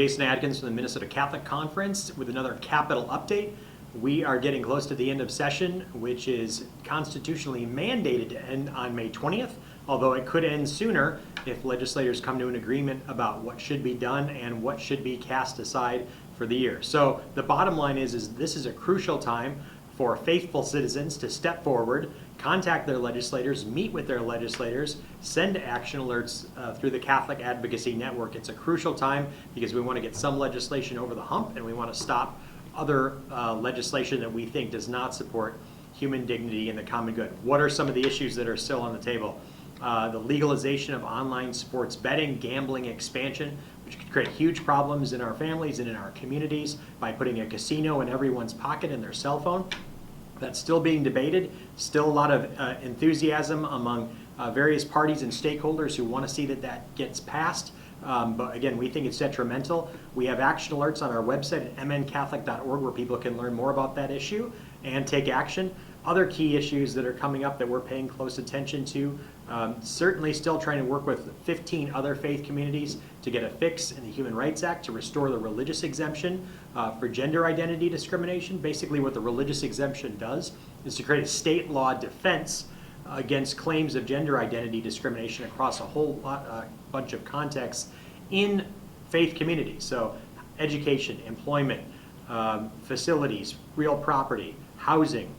Jason Adkins from the Minnesota Catholic Conference with another Capital Update. We are getting close to the end of session, which is constitutionally mandated to end on May 20th, although it could end sooner if legislators come to an agreement about what should be done and what should be cast aside for the year. So the bottom line is this is a crucial time for faithful citizens to step forward, contact their legislators, meet with their legislators, send action alerts through the Catholic Advocacy Network. It's a crucial time because we want to get some legislation over the hump, and we want to stop other legislation that we think does not support human dignity and the common good. What are some of the issues that are still on the table? The legalization of online sports betting, gambling expansion, which could create huge problems in our families and in our communities by putting a casino in everyone's pocket in their cell phone. That's still being debated. Still a lot of enthusiasm among various parties and stakeholders who want to see that gets passed. But again, we think it's detrimental. We have action alerts on our website at mncatholic.org where people can learn more about that issue and take action. Other key issues that are coming up that we're paying close attention to, certainly still trying to work with 15 other faith communities to get a fix in the Human Rights Act to restore the religious exemption for gender identity discrimination. Basically what the religious exemption does is to create a state law defense against claims of gender identity discrimination across a whole bunch of contexts in faith communities. So education, employment, facilities, real property, housing.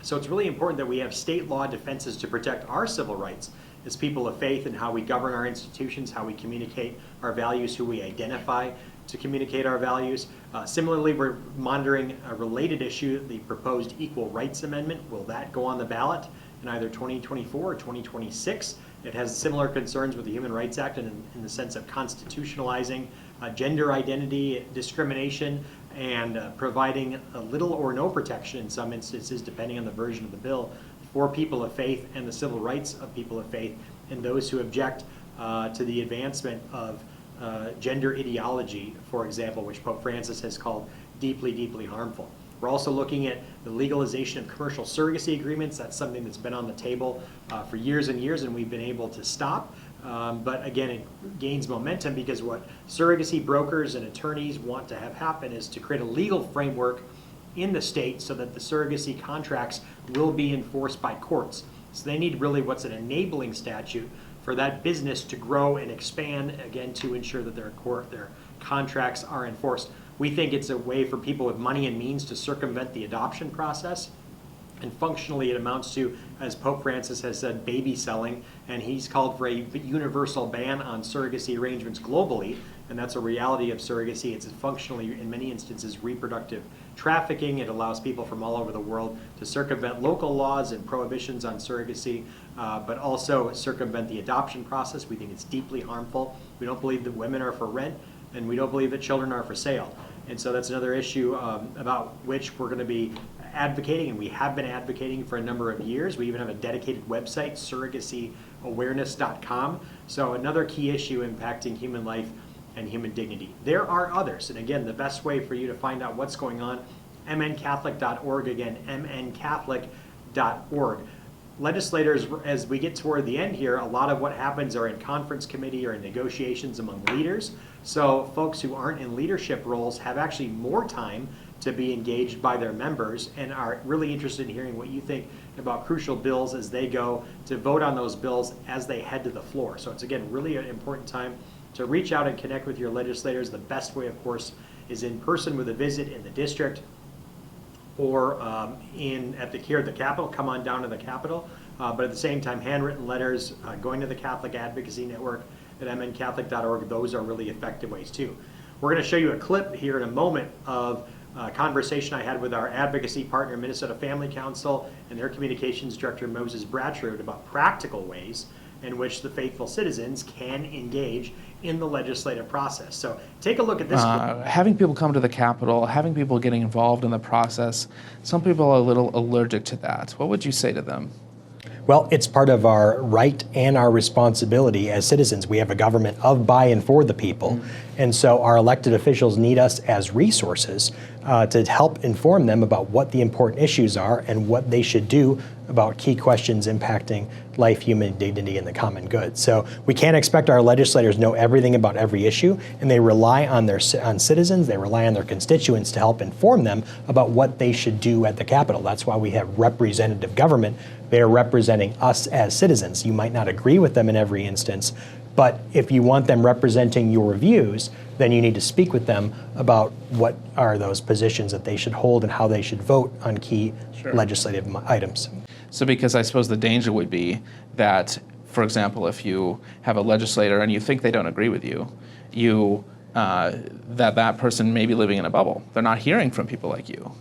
So it's really important that we have state law defenses to protect our civil rights as people of faith and how we govern our institutions, how we communicate our values, who we identify to communicate our values. Similarly, we're monitoring a related issue, the proposed Equal Rights Amendment. Will that go on the ballot in either 2024 or 2026? It has similar concerns with the Human Rights Act in the sense of constitutionalizing gender identity discrimination and providing a little or no protection in some instances, depending on the version of the bill, for people of faith and the civil rights of people of faith and those who object to the advancement of gender ideology, for example, which Pope Francis has called deeply, deeply harmful. We're also looking at the legalization of commercial surrogacy agreements. That's something that's been on the table for years and years, and we've been able to stop. But again, it gains momentum because what surrogacy brokers and attorneys want to have happen is to create a legal framework in the state so that the surrogacy contracts will be enforced by courts. So they need really what's an enabling statute for that business to grow and expand, again, to ensure that their contracts are enforced. We think it's a way for people with money and means to circumvent the adoption process. And functionally, it amounts to, as Pope Francis has said, baby selling, and he's called for a universal ban on surrogacy arrangements globally, and that's a reality of surrogacy. It's functionally, in many instances, reproductive trafficking. It allows people from all over the world to circumvent local laws and prohibitions on surrogacy, but also circumvent the adoption process. We think it's deeply harmful. We don't believe that women are for rent, and we don't believe that children are for sale. And so that's another issue about which we're going to be advocating, and we have been advocating for a number of years. We even have a dedicated website, surrogacyawareness.com. So another key issue impacting human life and human dignity. There are others, and again, the best way for you to find out what's going on, mncatholic.org, again, mncatholic.org. Legislators, as we get toward the end here, a lot of what happens are in conference committee or in negotiations among leaders. So folks who aren't in leadership roles have actually more time to be engaged by their members and are really interested in hearing what you think about crucial bills as they go to vote on those bills as they head to the floor. So it's, again, really an important time to reach out and connect with your legislators. The best way, of course, is in person with a visit in the district or here at the Capitol. Come on down to the Capitol. But at the same time, handwritten letters, going to the Catholic Advocacy Network at mncatholic.org, those are really effective ways too. We're going to show you a clip here in a moment of a conversation I had with our advocacy partner, Minnesota Family Council, and their communications director, Moses Brattrud, about practical ways in which the faithful citizens can engage in the legislative process. So take a look at this. Having people come to the Capitol, having people getting involved in the process, some people are a little allergic to that. What would you say to them? Well, it's part of our right and our responsibility as citizens. We have a government of, by, and for the people. And so our elected officials need us as resources to help inform them about what the important issues are and what they should do about key questions impacting life, human dignity, and the common good. So we can't expect our legislators to know everything about every issue, and they rely on on citizens, they rely on their constituents to help inform them about what they should do at the Capitol. That's why we have representative government. They are representing us as citizens. You might not agree with them in every instance, but if you want them representing your views, then you need to speak with them about what are those positions that they should hold and how they should vote on key legislative items. So because I suppose the danger would be that, for example, if you have a legislator and you think they don't agree with you, that person may be living in a bubble. They're not hearing from people like you.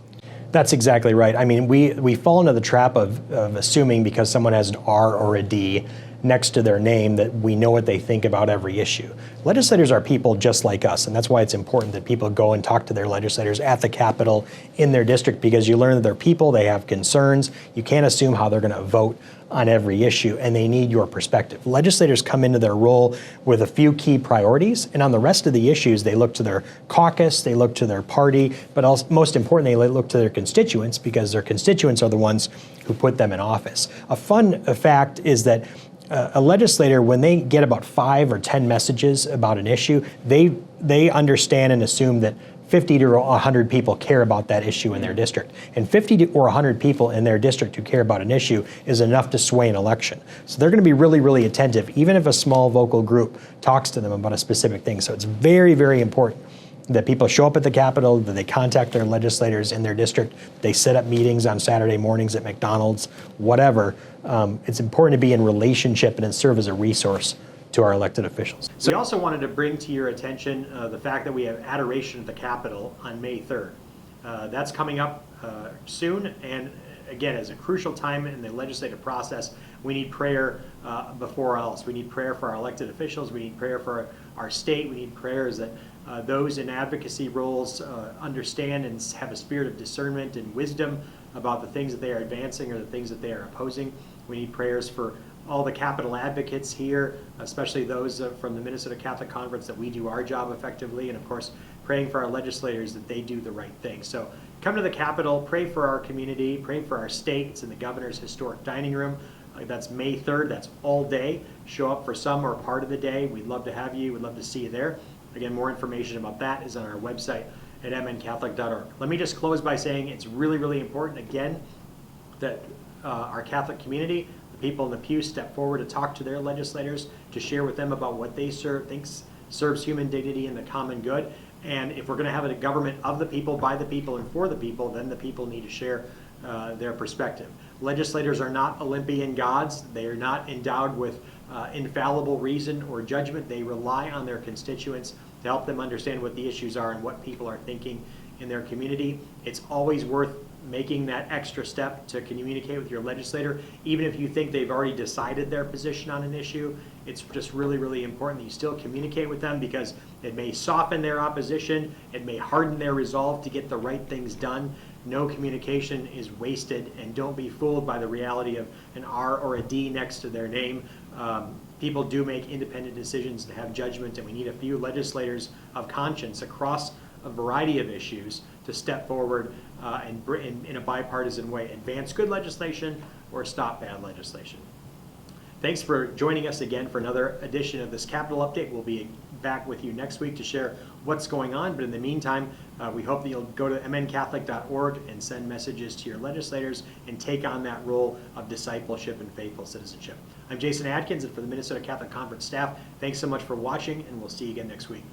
That's exactly right. I mean, we fall into the trap of assuming because someone has an R or a D next to their name that we know what they think about every issue. Legislators are people just like us, and that's why it's important that people go and talk to their legislators at the Capitol in their district, because you learn that they're people, they have concerns. You can't assume how they're going to vote on every issue, and they need your perspective. Legislators come into their role with a few key priorities, and on the rest of the issues, they look to their caucus, they look to their party, but also, most importantly, they look to their constituents, because their constituents are the ones who put them in office. A fun fact is that a legislator, when they get about 5 or 10 messages about an issue, they understand and assume that 50 to 100 people care about that issue in their district. And 50 or 100 people in their district who care about an issue is enough to sway an election. So they're going to be really, really attentive, even if a small vocal group talks to them about a specific thing. So it's very, very important that people show up at the Capitol, that they contact their legislators in their district, they set up meetings on Saturday mornings at McDonald's, whatever. It's important to be in relationship and serve as a resource to our elected officials. So we also wanted to bring to your attention the fact that we have Adoration at the Capitol on May 3rd. That's coming up soon, and again, is a crucial time in the legislative process. We need prayer before all else. We need prayer for our elected officials. We need prayer for our state. We need prayers that those in advocacy roles understand and have a spirit of discernment and wisdom about the things that they are advancing or the things that they are opposing. We need prayers for all the Capitol advocates here, especially those from the Minnesota Catholic Conference, that we do our job effectively, and of course praying for our legislators that they do the right thing. So come to the Capitol, pray for our community, pray for our state. It's in the governor's historic dining room. That's May 3rd. That's all day. Show up for some or part of the day. We'd love to have you. We'd love to see you there. Again, more information about that is on our website at mncatholic.org. Let me just close by saying it's really, really important, again, that our Catholic community, the people in the pew, step forward to talk to their legislators, to share with them about what they thinks serves human dignity and the common good. And if we're going to have a government of the people, by the people, and for the people, then the people need to share their perspective. Legislators are not Olympian gods. They are not endowed with infallible reason or judgment. They rely on their constituents to help them understand what the issues are and what people are thinking in their community. It's always worth making that extra step to communicate with your legislator, even if you think they've already decided their position on an issue. It's just really, really important that you still communicate with them, because it may soften their opposition, it may harden their resolve to get the right things done. No communication is wasted, and don't be fooled by the reality of an R or a D next to their name. People do make independent decisions to have judgment, and we need a few legislators of conscience across a variety of issues to step forward and in a bipartisan way advance good legislation or stop bad legislation. Thanks for joining us again for another edition of this Capitol Update. We'll be back with you next week to share what's going on, but in the meantime, we hope that you'll go to mncatholic.org and send messages to your legislators and take on that role of discipleship and faithful citizenship. I'm Jason Adkins, and for the Minnesota Catholic Conference staff, thanks so much for watching, and we'll see you again next week.